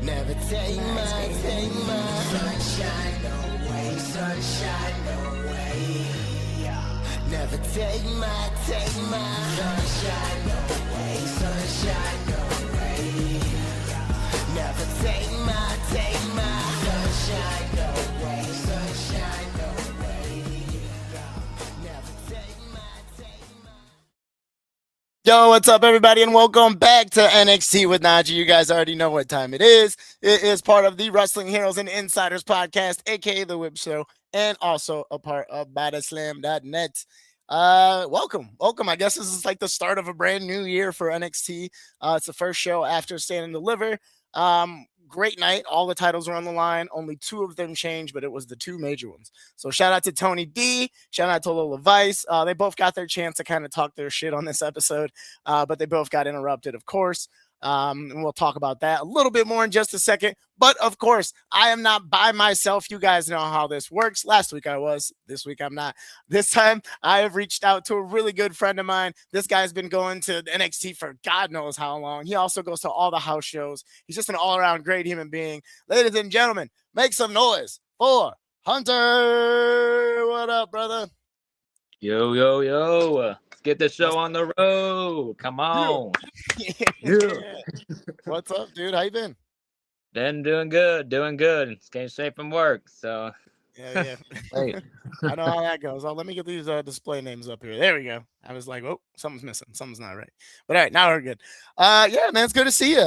Never take my sunshine away, sunshine away. Never take my sunshine away, sunshine away. Never take my sunshine away, sunshine away. Never take my. Yo, what's up, everybody, and welcome back to NXT with NaJee. You guys already know what time it is. It is part of the Wrestling Heroes and Insiders podcast, aka The Whip Show, and also a part of BodySlam.net. Welcome. I guess this is like the start of a brand new year for NXT. It's the first show after Stand and Deliver. Great night. All the titles were on the line. Only two of them changed, but it was the two major ones. So shout out to Tony D. Shout out to Lola Vice. They both got their chance to kind of talk their shit on this episode, but they both got interrupted, of course. And we'll talk about that a little bit more in just a second. But of course, I am not by myself. You guys know how this works. Last week I was. This week I'm not. This time I have reached out to a really good friend of mine. This guy's been going to NXT for God knows how long. He also goes to all the house shows. He's just an all-around great human being. Ladies and gentlemen, make some noise for Hunter. What up, brother? Yo. Let's get this show on the road. Come on. Yeah. What's up, dude? How you been? Been doing good. Just came straight from work, so. Yeah. Hey. I know how that goes. Let me get these display names up here. There we go. I was like, oh, something's missing. Something's not right. But all right, now we're good. Yeah, man, it's good to see you.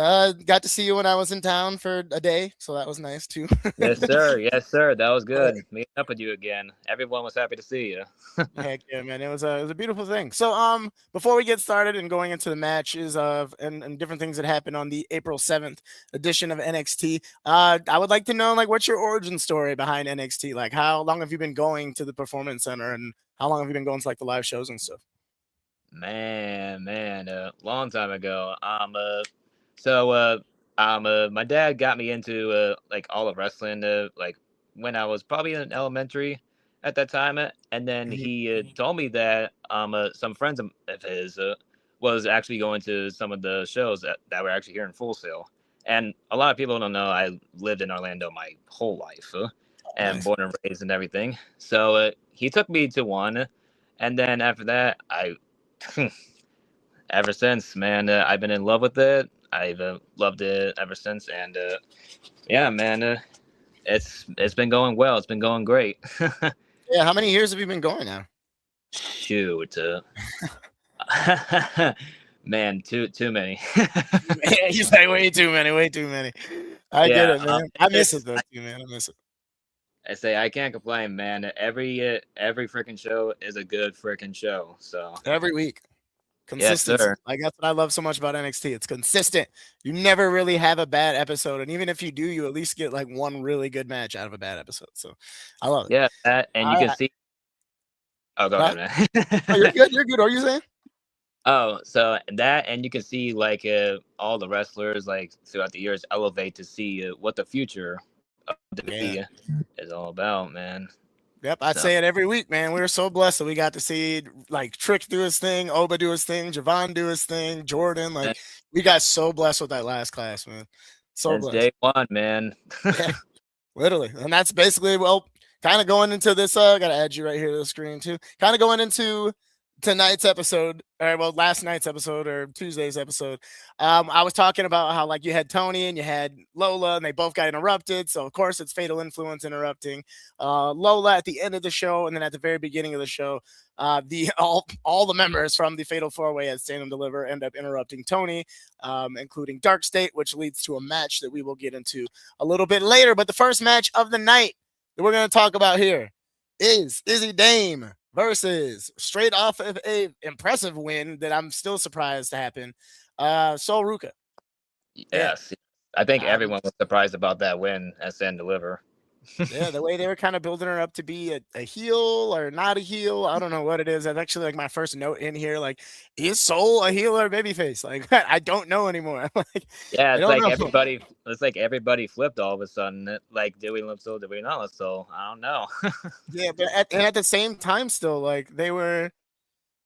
Got to see you when I was in town for a day, so that was nice too. Yes, sir. That was good. Meeting up with you again. Everyone was happy to see you. Heck yeah, man. It was a beautiful thing. So before we get started and going into the matches and different things that happened on the April 7th edition of NXT, I would like to know, like, what's your origin story behind NXT? Like, how long have you been going to the Performance Center, and how long have you been going to like the live shows and stuff? Man, a long time ago. My dad got me into like all of wrestling like when I was probably in elementary at that time, and then he told me that some friends of his was actually going to some of the shows that were actually here in Full Sail. And a lot of people don't know I lived in Orlando my whole life and Nice. born and raised and everything. So he took me to one, and then after that, ever since, man, I've been in love with it. I've loved it ever since, and yeah, man, it's been going well. It's been going great. Yeah, how many years have you been going now? Shoot, man, too many. He's like way too many. I get it, man. I miss it though, too, man. I miss it. I say I can't complain, man. Every freaking show is a good freaking show. So every week, consistency. Yes, like that's what I love so much about NXT. It's consistent. You never really have a bad episode, and even if you do, you at least get like one really good match out of a bad episode. So I love it. Yeah, and you can see. Oh, go ahead, man. Oh, you're good. What are you saying? Oh, so that, and you can see like all the wrestlers like throughout the years elevate to see what the future of WWE is all about, man. Yep, I say it every week, man. We were so blessed that we got to see like Trick do his thing, Oba do his thing, Javon do his thing, Jordan. Like we got so blessed with that last class, man. So that's blessed. Day one, man. Yeah, literally, and that's basically kind of going into this. I gotta add you right here to the screen too. Kind of going into tonight's episode, last night's episode or Tuesday's episode. I was talking about how like you had Tony and you had Lola, and they both got interrupted. So of course it's Fatal Influence interrupting Lola at the end of the show, and then at the very beginning of the show, all the members from the Fatal 4-Way at Stand and Deliver end up interrupting Tony, including Dark State, which leads to a match that we will get into a little bit later. But the first match of the night that we're going to talk about here is Izzy Dame versus, straight off of a impressive win that I'm still surprised to happen, Sol Ruka. Yes, I think everyone was surprised about that win at Stand and Deliver. Yeah, the way they were kind of building her up to be a heel or not a heel. I don't know what it is. That's actually like my first note in here. Like, is Sol a heel or babyface? Like, I don't know anymore. Like, yeah, it's like everybody flipped all of a sudden. Like, do we love Sol? Do we not love Sol? I don't know. Yeah, but at the same time, still, like, they were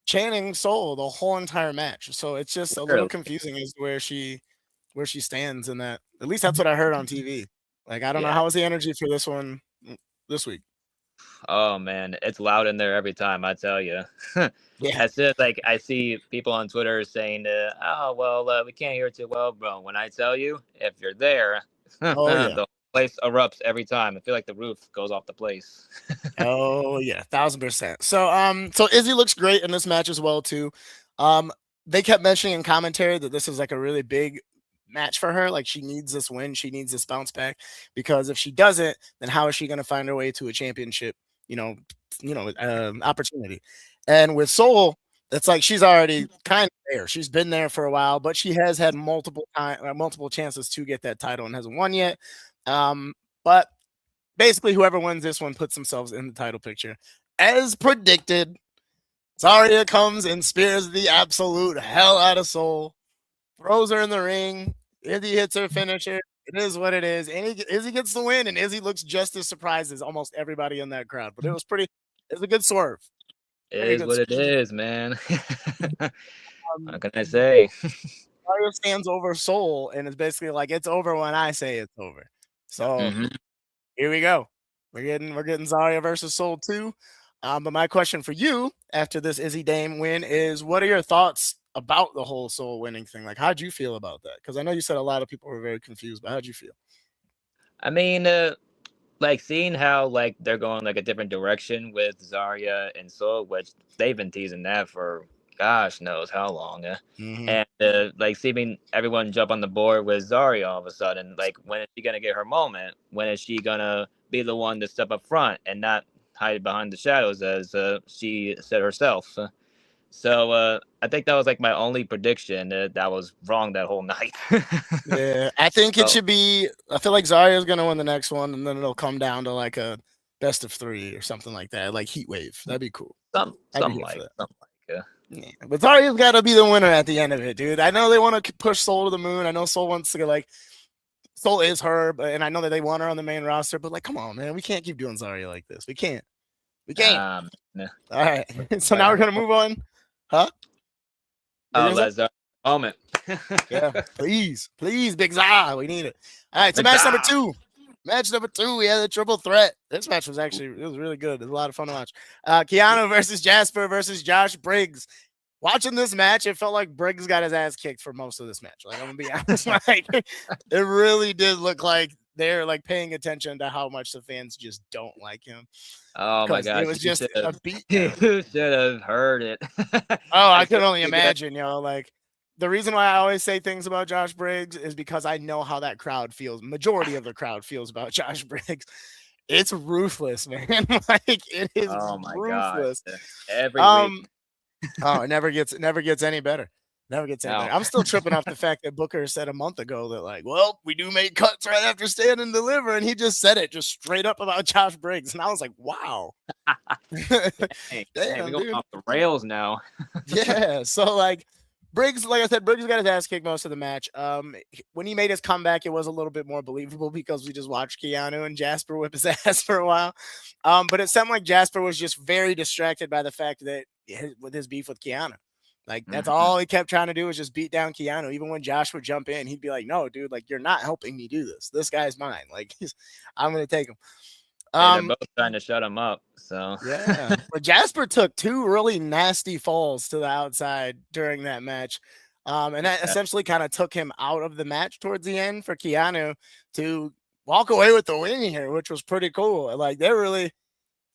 chanting Sol the whole entire match. So it's just a little confusing as to where she where she stands in that. At least that's what I heard on TV. Like, I don't know Yeah. how was the energy for this one this week. Oh man, it's loud in there every time. I tell you. Yeah. As soon as like I see people on Twitter saying, "Oh well, we can't hear it too well, bro." When I tell you, if you're there, Oh yeah. the place erupts every time. I feel like the roof goes off the place. Oh yeah, 1,000%. So Izzy looks great in this match as well too. Um, they kept mentioning in commentary that this is like a really big match for her. Like she needs this win, she needs this bounce back because if she doesn't, then how is she going to find her way to a championship? You know, opportunity. And with Soul, it's like she's already kind of there. She's been there for a while, but she has had multiple chances to get that title and hasn't won yet. But basically whoever wins this one puts themselves in the title picture. As predicted, Zarya comes and spears the absolute hell out of Soul, throws her in the ring. Izzy hits her finisher. It is what it is. And Izzy gets the win, and Izzy looks just as surprised as almost everybody in that crowd. But it was a good swerve. It Very is good what swerve. it is, man. Um, What can I say? Zarya stands over Soul, and it's basically like it's over when I say it's over. So Hmm. here we go. We're getting Zarya versus Soul 2. But my question for you after this Izzy Dame win is what are your thoughts about the whole Soul winning thing? Like how'd you feel about that? Because I know you said a lot of people were very confused, but how'd you feel? I mean, like seeing how like they're going like a different direction with Zarya and Soul, which they've been teasing that for gosh knows how long. Mm-hmm. And like seeing everyone jump on the board with Zarya all of a sudden, like when is she gonna get her moment? When is she gonna be the one to step up front and not hide behind the shadows as she said herself? So I think that was like my only prediction that was wrong that whole night. Yeah, I think it So should be. I feel like Zarya's gonna win the next one, and then it'll come down to like a best of three or something like that, like Heat Wave. That'd be cool. I'd be here for that. something like Yeah, but Zarya's got to be the winner at the end of it, dude. I know they want to push Soul to the moon. I know Soul wants to go like Soul is her, but and I know that they want her on the main roster, but like, come on, man, we can't keep doing Zarya like this. We can't. We can't. nah. All right. So now Let we're her gonna move on. Huh? What you Oh, gonna say? let's moment. Yeah, please, Big Zah, we need it. All right, so Big match number time. 2. Match number 2, we had a triple threat. This match was really good. It was a lot of fun to watch. Keanu versus Jasper versus Josh Briggs. Watching this match, it felt like Briggs got his ass kicked for most of this match. Like I'm gonna be honest, like it really did look like they're like paying attention to how much the fans just don't like him Oh my because it gosh, was just a beat you down. should have heard it. Oh, I As can soon only as you get, imagine, like the reason why I always say things about Josh Briggs is because I know how that crowd feels. Majority of the crowd feels about Josh Briggs. It's ruthless, man. Like it is oh my gosh, ruthless. every week. Um, oh, it never gets any better. Never gets any better. No, I'm still tripping off the fact that Booker said a month ago that like, well, we do make cuts right after Stand and Deliver, and he just said it just straight up about Josh Briggs, and I was like, wow, dang, we damn, going dude. off the rails now. Yeah. So like Briggs, like I said, Briggs got his ass kicked most of the match. When he made his comeback, it was a little bit more believable because we just watched Keanu and Jasper whip his ass for a while. But it sounded like Jasper was just very distracted by the fact that with his beef with Keanu. Like that's Mhm. all he kept trying to do was just beat down Keanu. Even when Josh would jump in, he'd be like, "No, dude, like you're not helping me do this. This guy's mine. Like I'm gonna take him." Yeah, they're Um, both trying to shut him up. So yeah, but Jasper took 2 really nasty falls to the outside during that match. And that essentially kind of took him out of the match towards the end for Keanu to walk away with the win here, which was pretty cool. Like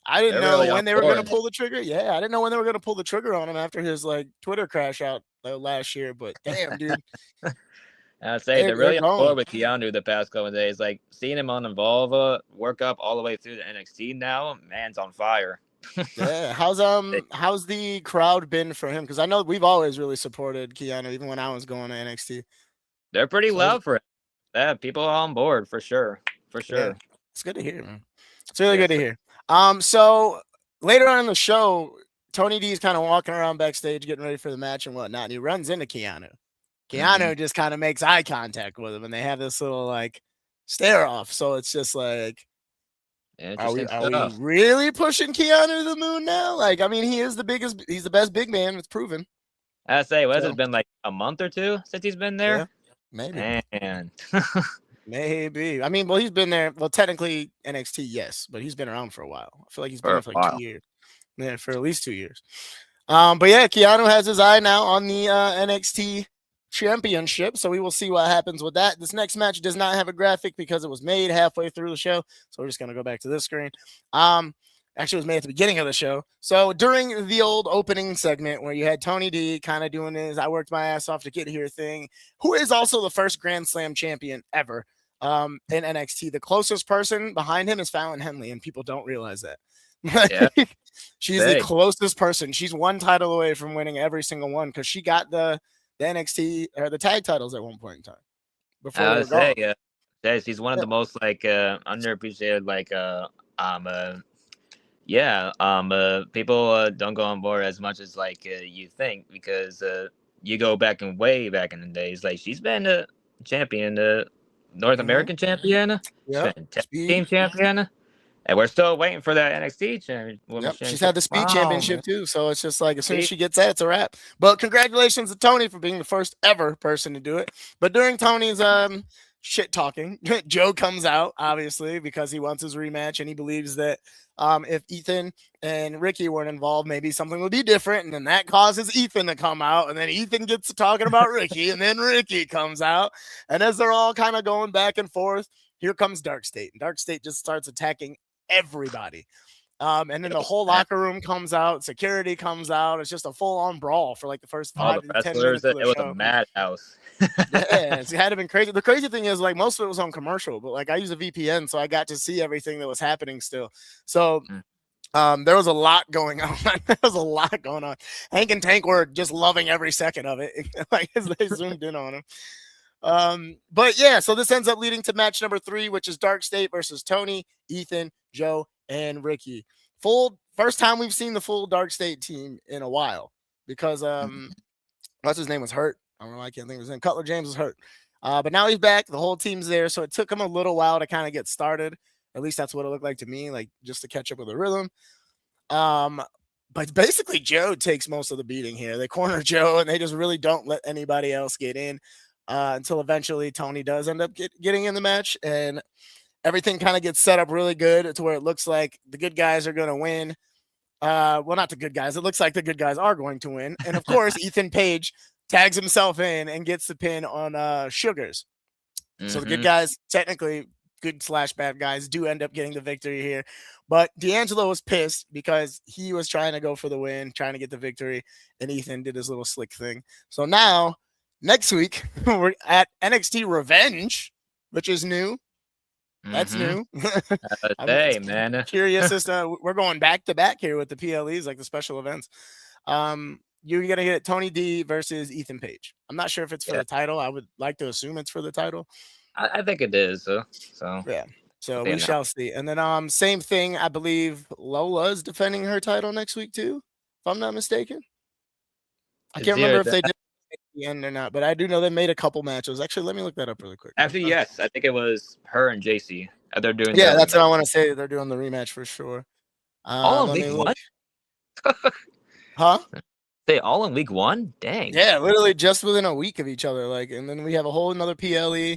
I didn't they're know really on when they were going to board. pull the trigger. Yeah, I didn't know when they were going to pull the trigger on him after his like Twitter crash out last year. But damn, dude, I say they're, they're they're really on going. board with Keanu the past couple of days. Like seeing him on Evolve work up all the way through the NXT now, man's on fire. Yeah, how's the crowd been for him? Because I know we've always really supported Keanu, even when I was going to NXT. They're pretty So loud for him. Yeah, people are on board for sure. For yeah, sure. it's good to hear, man. It's really good Yes, to sir. hear. So later on in the show, Tony D's kind of walking around backstage, getting ready for the match and whatnot, and he runs into Keanu. Mm-hmm. Keanu just kind of makes eye contact with him, and they have this little like stare off. So it's just like, are we Interesting are we stuff. really pushing Keanu to the moon now? Like, I mean, he's the best big man. It's proven. I say, what has So it been like a month or two since he's been yeah, there? Maybe. Man. Maybe. I mean, well, he's been there. Well, technically NXT, yes, but he's been around for a while. I feel like he's been For there a for like 2 while. years. Yeah, for at least 2 years. But yeah, Keanu has his eye now on the NXT championship, so we will see what happens with that. This next match does not have a graphic because it was made halfway through the show, so we're just gonna go back to this screen. Actually, it was made at the beginning of the show. So during the old opening segment where you had Tony D kind of doing his "I worked my ass off to get here" thing, who is also the first Grand Slam champion ever in NXT. The closest person behind him is Fallon Henley, and people don't realize that. Yeah. She's the Say. closest person. She's one title away from winning every single one because she got the NXT or the tag titles at one point in time before I they would were gone. say, yes, he's one of Yeah. the most like underappreciated um uh, yeah, people don't go on board as much as like you think because you go back and way back in the days. Like she's been a champion, North Mm-hmm. American champion. She's Yep. been tag Speed. team champion, and we're still waiting for that NXT Yep, Women's she's Championship. had the speed Wow, championship man. too, so it's just like as soon as See? she gets that, it's a wrap. But congratulations to Tony for being the first ever person to do it. But during Tony's shit talking, Joe comes out obviously because he wants his rematch and he believes that if Ethan and Ricky weren't involved, maybe something would be different, and then that causes Ethan to come out, and then Ethan gets to talking about Ricky, and then Ricky comes out, and as they're all kind of going back and forth, here comes Dark State, and Dark State just starts attacking everybody. And then the Yo, whole man, locker room comes out, security comes out. It's just a full on brawl for like the first all the 5 to 10 wrestlers, minutes of the it was a show. madhouse. Yeah, it had to been crazy. The crazy thing is, like, most of it was on commercial, but like I use a VPN, so I got to see everything that was happening still. So Mm. there was a lot going on. There was a lot going on. Hank and Tank were just loving every second of it, like as they zoomed in on him. But yeah, so this ends up leading to match number 3, which is Dark State versus Tony, Ethan, Joe, and Ricky. Full first time we've seen the full Dark State team in a while because what's his name was hurt. I don't know. I can't think of his name. Cutler James was hurt. But now he's back. The whole team's there. So it took him a little while to kind of get started. At least that's what it looked like to me, like just to catch up with the rhythm. Um, but basically, Joe takes most of the beating here. They corner Joe, and they just really don't let anybody else get in until eventually Tony does end up getting in the match, and everything kind of gets set up really good to where it looks like the good guys are going to win. Well, not the good guys. It looks like the good guys are going to win, and of course, Ethan Page tags himself in and gets the pin on Sugars. So the good Mm-hmm. guys, technically good slash bad guys, do end up getting the victory here. But D'Angelo was pissed because he was trying to go for the win, trying to get the victory, and Ethan did his little slick thing. So now, next week, we're at NXT Revenge, which is new. That's Mm-hmm. new. I'm Hey, man. curious as to we're going back to back here with the PLEs, like the special events. You're gonna get Tony D versus Ethan Page. I'm not sure if it's for Yeah, the title. I would like to assume it's for the title. I think it is. So Yeah. So they we announced. shall see. And then same thing, I believe Lola's defending her title next week too, if I'm not mistaken. I It's can't either remember if that. they did at the end or not, but I do know they made a couple matches. Actually, let me look that up really quick. Actually, yes, I think it was her and JC. They're doing Yeah, their that's what rematch. I want to say. They're doing the rematch for sure. All in Let week me look. one. Huh? They all in week one. Dang. Yeah, literally just within a week of each other. Like, and then we have a whole another PLE.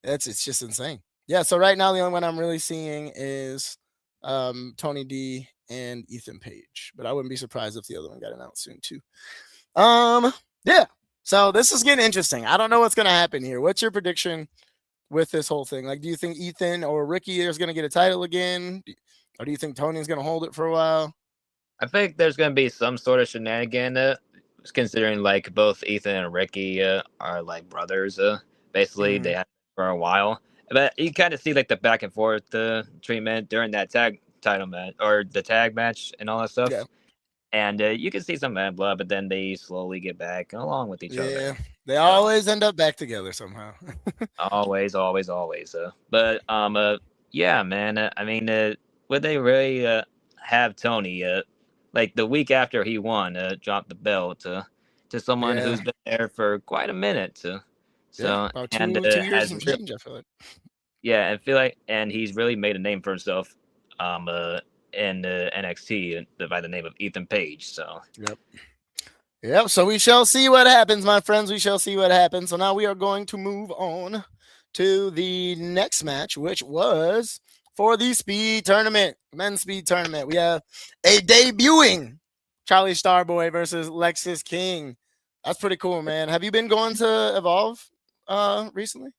It's just insane. Yeah, so right now the only one I'm really seeing is Tony D and Ethan Page. But I wouldn't be surprised if the other one got announced soon too. Um, yeah. So this is getting interesting. I don't know what's gonna happen here. What's your prediction with this whole thing? Like, do you think Ethan or Ricky is gonna get a title again? Or do you think Tony's gonna hold it for a while? I think there's gonna be some sort of shenanigan. Considering like both Ethan and Ricky are like brothers. Basically, Mm-hmm. they have for a while. But you kind of see like the back and forth treatment during that tag title match or the tag match and all that Yeah. stuff. And you can see some bad blood, but then they slowly get back along with each Yeah. other. They So always end up back together somehow. always, always, always. But yeah, man. I mean, would they really have Tony like the week after he won drop the belt to someone Yeah. who's been there for quite a minute? Yeah. So About and two years has and change, I feel like. yeah, and feel like and he's really made a name for himself um uh in NXT by the name of Ethan Page. So Yep. Yep. So we shall see what happens, my friends. We shall see what happens. So now we are going to move on to the next match, which was for the speed tournament, men's speed tournament. We have a debuting Charlie Starboy versus Lexus King. That's pretty cool, man. Have you been going to Evolve recently?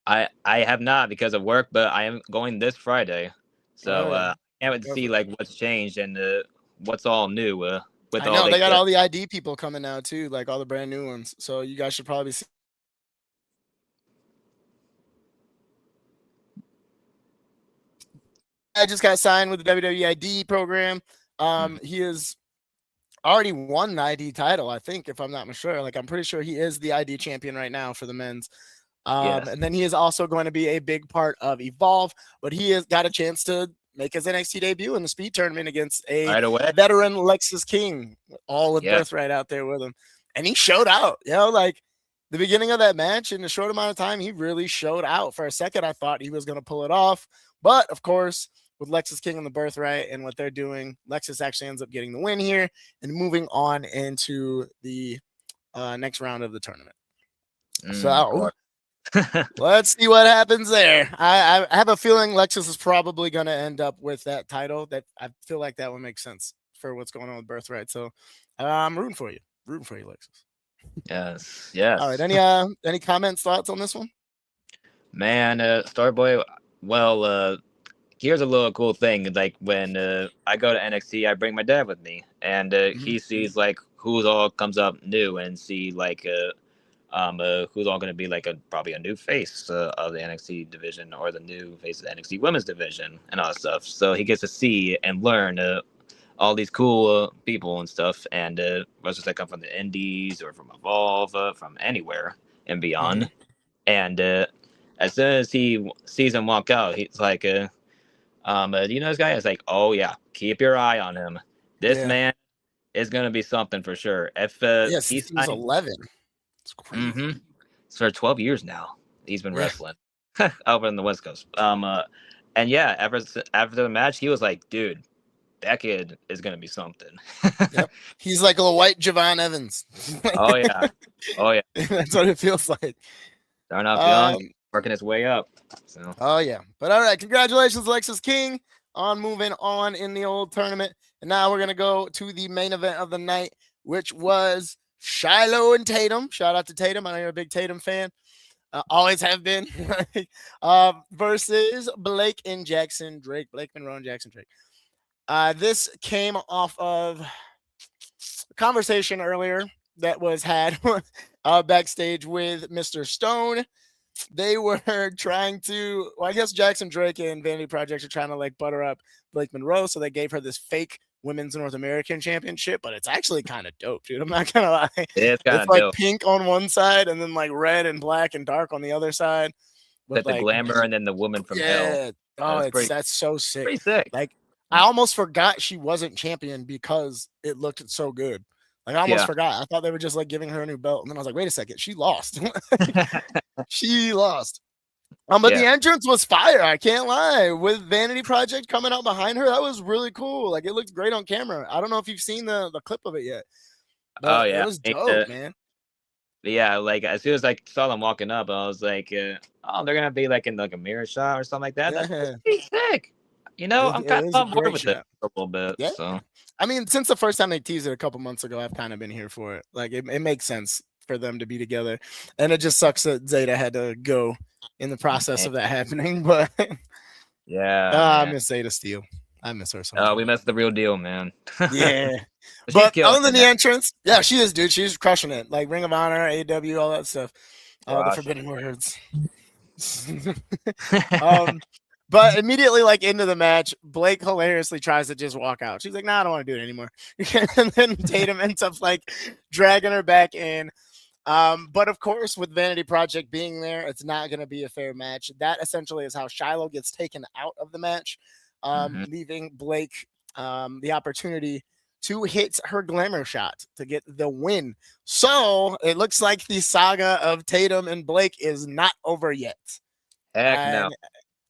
I have not because of work, but I am going this Friday, so Okay. I can't wait to see Perfect. like what's changed and what's all new with I all know they like got all the ID people coming now too, like all the brand new ones. So you guys should probably see. I just got signed with the WWE ID program. Mhm. He is already won the ID title, I think, if I'm not sure. Like I'm pretty sure he is the ID champion right now for the men's. Yes, And then he is also going to be a big part of Evolve, but he has got a chance to make his NXT debut in the speed tournament against a right away. veteran Lexus King, all with Yes. Birthright out there with him. And he showed out, like the beginning of that match in a short amount of time, he really showed out. For a second, I thought he was going to pull it off. But of course, with Lexus King and the Birthright and what they're doing, Lexus actually ends up getting the win here and moving on into the next round of the tournament. Of So course. let's see what happens there. I have a feeling Lexus is probably going to end up with that title. That I feel like that would make sense for what's going on with Birthright. So I'm rooting for you. Rooting for you, Lexus. Yes, All right. yes. Any comments, thoughts on this one? Man, Starboy. Well, here's a little cool thing. Like when I go to NXT, I bring my dad with me, and Mm-hmm. he sees like who's all comes up new, and see like who's all going to be like probably a new face of the NXT division or the new face of the NXT Women's division and all that stuff. So he gets to see and learn all these cool people and stuff, and wrestlers that come from the Indies or from Evolve, from anywhere and Mm-hmm. beyond. And as soon as he sees him walk out, he's like, do you know this guy? It's like, oh yeah, keep your eye on him. This Yeah. man is going to be something for sure. If Yeah. he's Since he was signed, 11, it's crazy. mm-hmm, for 12 years now, he's been Yeah. wrestling over in the West Coast. And yeah, after the match, he was like, dude, that kid is going to be something. Yep. He's like a white Javon Evans. Oh yeah, oh yeah, That's what it feels like. starting off young, Um, working his way up. So Oh yeah, but all right, congratulations, Lexus King, on moving on in the old tournament. And now we're gonna go to the main event of the night, which was Shiloh and Tatum. Shout out to Tatum. I know you're a big Tatum fan. Always have been. Versus Blake and Jackson Drake. Blake Monroe and Jackson Drake. This came off of a conversation earlier that was had backstage with Mr. Stone. They were trying to, well, I guess Jackson Drake and Vanity Project are trying to like butter up Blake Monroe. So they gave her this fake Women's North American Championship, but it's actually kind of dope, dude. I'm not gonna lie. it's kind It's of like dope. pink on one side and then like red and black and dark on the other side with That the like, glamour and then the woman from hell. yeah. Oh, That's that's so sick. pretty sick. Like I almost forgot she wasn't champion because it looked so good. Like I almost Yeah. forgot. I thought they were just like giving her a new belt. And then I was like, wait a second, she lost. She lost. But the Yeah. entrance was fire. I can't lie. With Vanity Project coming out behind her, that was really cool. Like it looked great on camera. I don't know if you've seen the clip of it yet, Oh but it yeah. was dope, man. Yeah. Like as soon as I saw them walking up, I was like, oh, they're gonna be like in like a mirror shot or something like that. That's Yeah, pretty sick. You know, I'm it kind is a of on board great with it shot. a little bit. Yeah, So I mean, since the first time they teased it a couple months ago, I've kind of been here for it. Like it makes sense for them to be together, and it just sucks that Zeta had to go in the process man, of that happening. But yeah, I man. miss Zeta Steel. I miss her so Oh, much. we missed the real deal, man. Yeah. She's But killing other it than now. the entrance, yeah, she is, dude. She's crushing it. Like Ring of Honor, AW, all that stuff. The Gosh. Forbidden Words. um, but immediately, like into the match, Blake hilariously tries to just walk out. She's like, "Nah, I don't want to do it anymore." And then Tatum ends up like dragging her back in. But of course, with Vanity Project being there, it's not going to be a fair match. That essentially is how Shiloh gets taken out of the match, Hmm. leaving Blake the opportunity to hit her glamour shot to get the win. So it looks like the saga of Tatum and Blake is not over yet. Heck no. And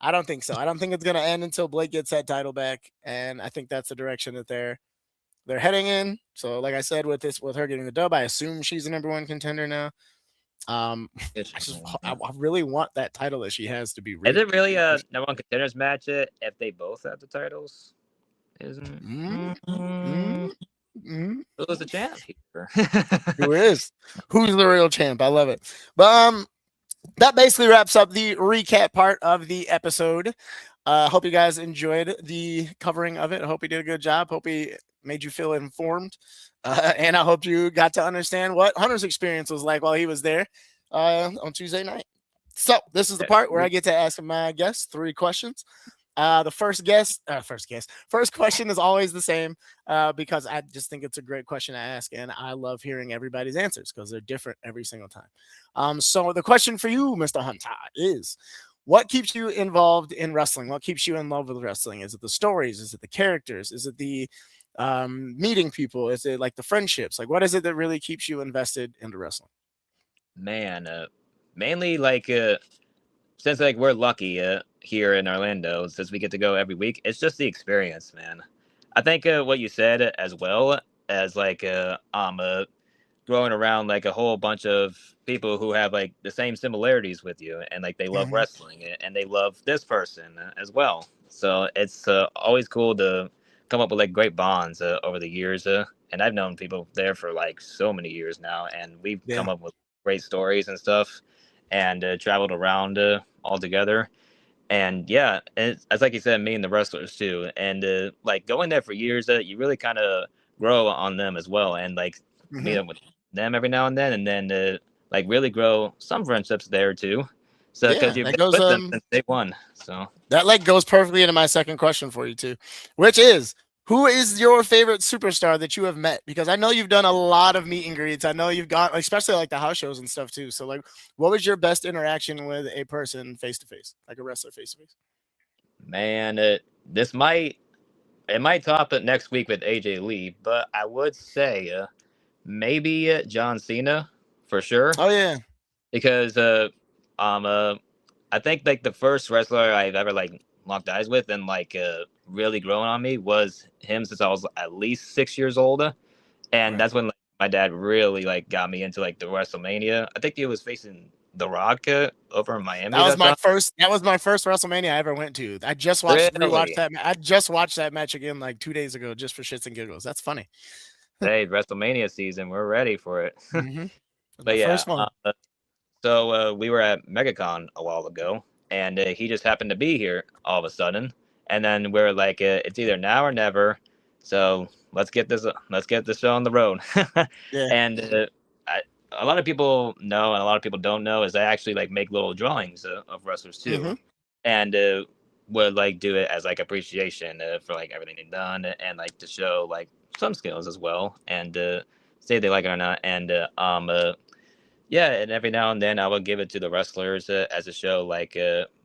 I don't think so. I don't think it's going to end until Blake gets that title back. And I think that's the direction that they're they're heading in. So, like I said, with her getting the dub, I assume she's the number one contender now. Um, It's, I really want that title that she has to be is real. it really a number one contenders match if they both have the titles? Isn't Mm, mm, mm. who's the champ here? Who is? Who's the real champ? I love it. But that basically wraps up the recap part of the episode. Hope you guys enjoyed the covering of it. I hope we did a good job. Hope we made you feel informed. And I hope you got to understand what Hunter's experience was like while he was there on Tuesday night. So this is the part where I get to ask my guests 3 questions. The first question is always the same because I just think it's a great question to ask, and I love hearing everybody's answers because they're different every single time. So the question for you, Mr. Hunter, is what keeps you involved in wrestling? What keeps you in love with wrestling? Is it the stories? Is it the characters? Is it the meeting people? Is it like the friendships? Like, what is it that really keeps you invested into wrestling? Man, mainly since like we're lucky here in Orlando, since we get to go every week, it's just the experience, man. I think what you said as well as growing around like a whole bunch of people who have like the same similarities with you, and like they love Mm-hmm. wrestling and they love this person as well. So it's always cool to come up with like great bonds over the years. And I've known people there for like so many years now, and we've Yeah. come up with great stories and stuff, and traveled around all together. And yeah, it's like you said, me and the wrestlers too. And like going there for years, you really kind of grow on them as well, and like meet Mm-hmm. up with them every now and then like really grow some friendships there too. So because Yeah, you've that been goes with them since day one, so that like goes perfectly into my second question for you too, which is who is your favorite superstar that you have met? Because I know you've done a lot of meet and greets. I know you've got especially like the house shows and stuff too. So like, what was your best interaction with a person face to face, like a wrestler face to face? man, this might it might top it next week with AJ Lee, but I would say maybe John Cena for sure Oh yeah. because um uh I think like the first wrestler I've ever like locked eyes with and like really grown on me was him since I was at least 6 years old, and Right. that's when like, my dad really like got me into like the WrestleMania. I think he was facing The Rock over in Miami that time. That was my first WrestleMania I ever went to. I just watched rewatched Really? that. I just watched that match again like 2 days ago, just for shits and giggles. That's funny. Hey, WrestleMania season, we're ready for it. Mm-hmm. But My yeah, first one. so we were at MegaCon a while ago, and he just happened to be here all of a sudden. And then we're like, it's either now or never. So let's get this show on the road. Yeah. And a lot of people know, and a lot of people don't know, is I actually like make little drawings of wrestlers Mm-hmm. too, and would like do it as like appreciation for like everything they've done, and like to show like some skills as well, and say they like it or not, and yeah, and every now and then I will give it to the wrestlers as a show, like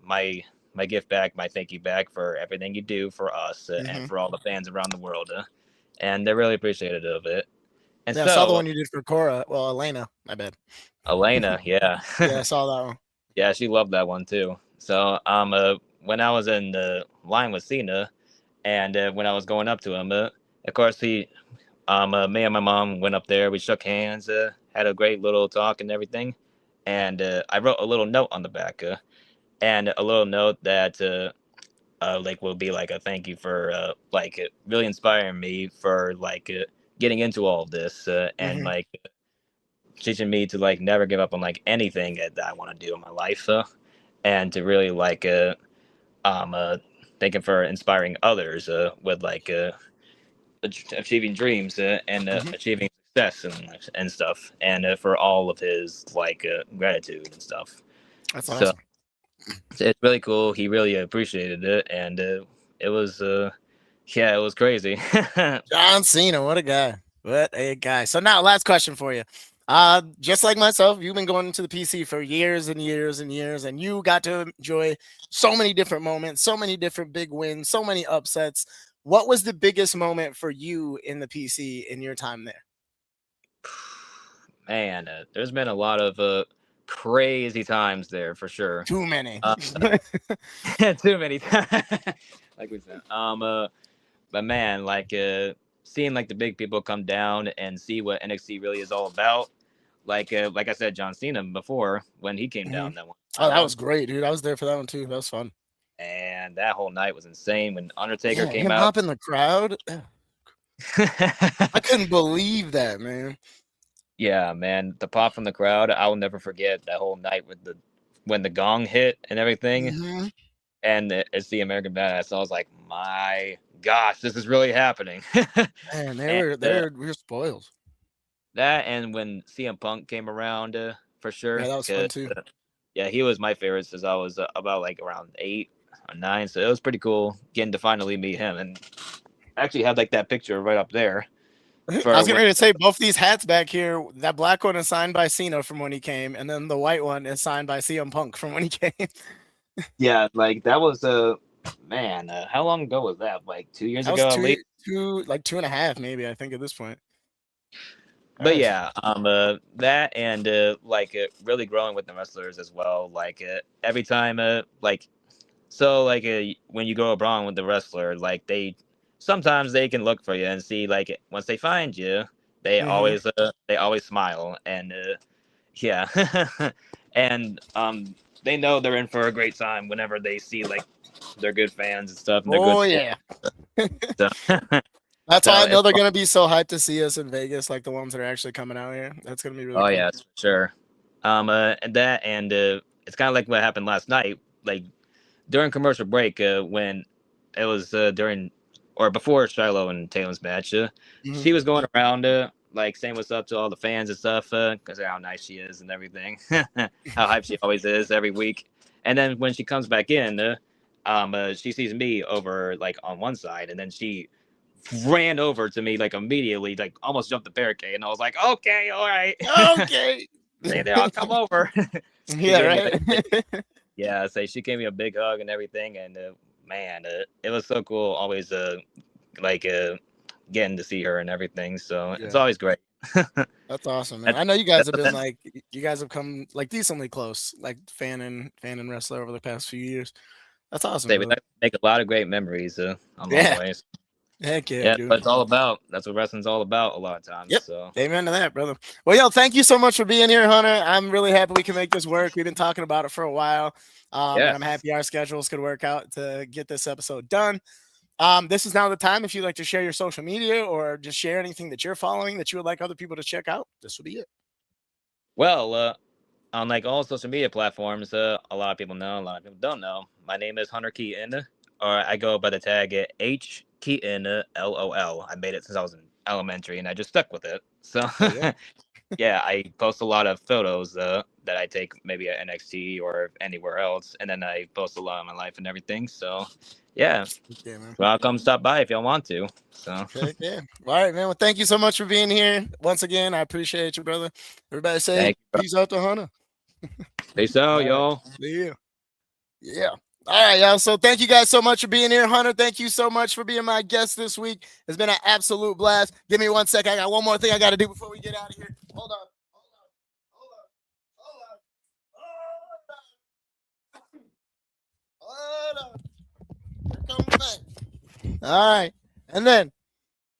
my gift back, my thank you back for everything you do for us and Mm-hmm. for all the fans around the world, and they're really appreciative of it. And Yeah, I saw the so one you did for Cora. Well, Elena, my bad. Elena, yeah, Yeah, I saw that one. yeah, she loved that one too. So when I was in the line with Cena, and when I was going up to him, of course me and my mom went up there. We shook hands, had a great little talk and everything. And I wrote a little note on the back, and a little note that like will be like a thank you for really inspiring me for getting into all of this and Mm-hmm. like teaching me to like never give up on like anything that I want to do in my life, and to really um uh, thanking for inspiring others with achieving dreams and Mm-hmm. achieving success and stuff, and for all of his gratitude and stuff. That's So awesome. it's really cool. He really appreciated it, and it was yeah, it was crazy. John Cena, what a guy. What a guy. So now last question for you. Just like myself, you've been going to the PC for years and years and years, and you got to enjoy so many different moments, so many different big wins, so many upsets. What was the biggest moment for you in the PC in your time there? Man, there's been a lot of crazy times there for sure. Too many. Uh, too many times, like we said. But man, seeing like the big people come down and see what NXT really is all about. Like I said, John Cena before when he came down that one Oh, time, that was great, dude. I was there for that one too. That was fun. and that whole night was insane when Undertaker Yeah, came him out. popping the crowd. I couldn't believe that, man. Yeah, man, the pop from the crowd, I'll never forget that whole night with the when the gong hit and everything, Mm-hmm. and it's the American Badass. I was like, my gosh, this is really happening. Man, And we were spoiled. that, and when CM Punk came around, for sure, Yeah, that was fun because too. yeah, he was my favorite since I was about like around 8 or 9, so it was pretty cool getting to finally meet him, and actually have like that picture right up there I for was getting when. ready to say both these hats back here. That black one is signed by Cena from when he came, and then the white one is signed by CM Punk from when he came. Yeah, like that was man, how long ago was that? Like 2 years That was ago at least. like 2.5, maybe, I think, at this point. But Gosh. yeah, that and really growing with the wrestlers as well. Like every time, when you go abroad with the wrestler, like sometimes they can look for you and see like once they find you, Mm-hmm. they always smile and yeah, and they know they're in for a great time whenever they see like they're good fans and stuff and they're good Oh sports. yeah. So, That's why so I know it's they're gonna be so hyped to see us in Vegas, like the ones that are actually coming out here. That's gonna be really oh cool. yeah, for sure. And that and it's kind of like what happened last night, like during commercial break when it was during or before Shiloh and Tatum's match. Mm-hmm. She was going around like saying what's up to all the fans and stuff because of how nice she is and everything, how hyped she always is every week. And then when she comes back in, she sees me over like on one side, and then she ran over to me like immediately, like almost jumped the barricade, and I was like, okay, all right, Okay. stay there, I'll come over. She Yeah, gave me like right. yeah, say she gave me a big hug and everything, and man, it was so cool. Always like getting to see her and everything. So it's Yeah. always great. That's awesome, man. That's I know you guys that's have what been that, like, you guys have come like decently close, like fan and wrestler over the past few years. That's awesome, say we brother. make a lot of great memories along the Yeah. ways. Heck yeah, Yeah, that's what dude. it's all about. That's what wrestling's all about a lot of times. Yep. So Amen to that, brother. Well, yo, thank you so much for being here, Hunter. I'm really happy we can make this work. We've been talking about it for a while. And I'm yes, happy our schedules could work out to get this episode done. This is now the time if you'd like to share your social media or just share anything that you're following that you would like other people to check out. This will be it. well, on like all social media platforms, a lot of people know, a lot of people don't know. My name is Hunter Keaton, or I go by the tag H Keaton LOL. I made it since I was in elementary, and I just stuck with it. So Oh yeah. yeah, I post a lot of photos that I take maybe at NXT or anywhere else, and then I post a lot of my life and everything. So yeah, Okay, man. well, come stop by if y'all want to. So Heck yeah. All right, man. Well, thank you so much for being here. Once again, I appreciate you, brother. Everybody say thank you, bro. peace out to Hunter. Peace out, All right. y'all. See you. Yeah. All right, y'all. So thank you guys so much for being here. Hunter, thank you so much for being my guest this week. It's been an absolute blast. Give me 1 second. I got one more thing I got to do before we get out of here. Hold on. Hold on. Here comes back. All right. And then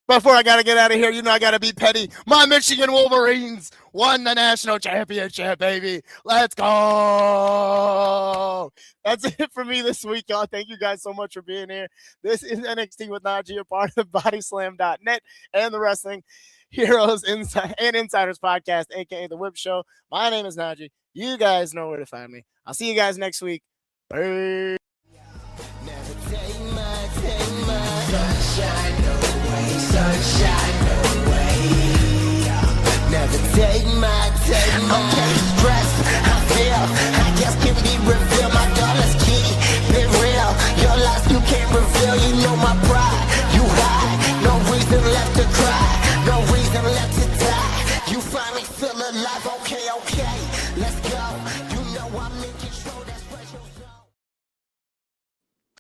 before I got to get out of here, you know I got to be petty. My Michigan Wolverines won the national championship, baby. Let's go. That's it for me this week, y'all. Thank you guys so much for being here. This is NXT with NaJee, a part of BodySlam.net and the Wrestling Heroes and Insiders podcast, a.k.a. The Whip Show. My name is NaJee. You guys know where to find me. I'll see you guys next week. Bye. Sunshine away. Never take my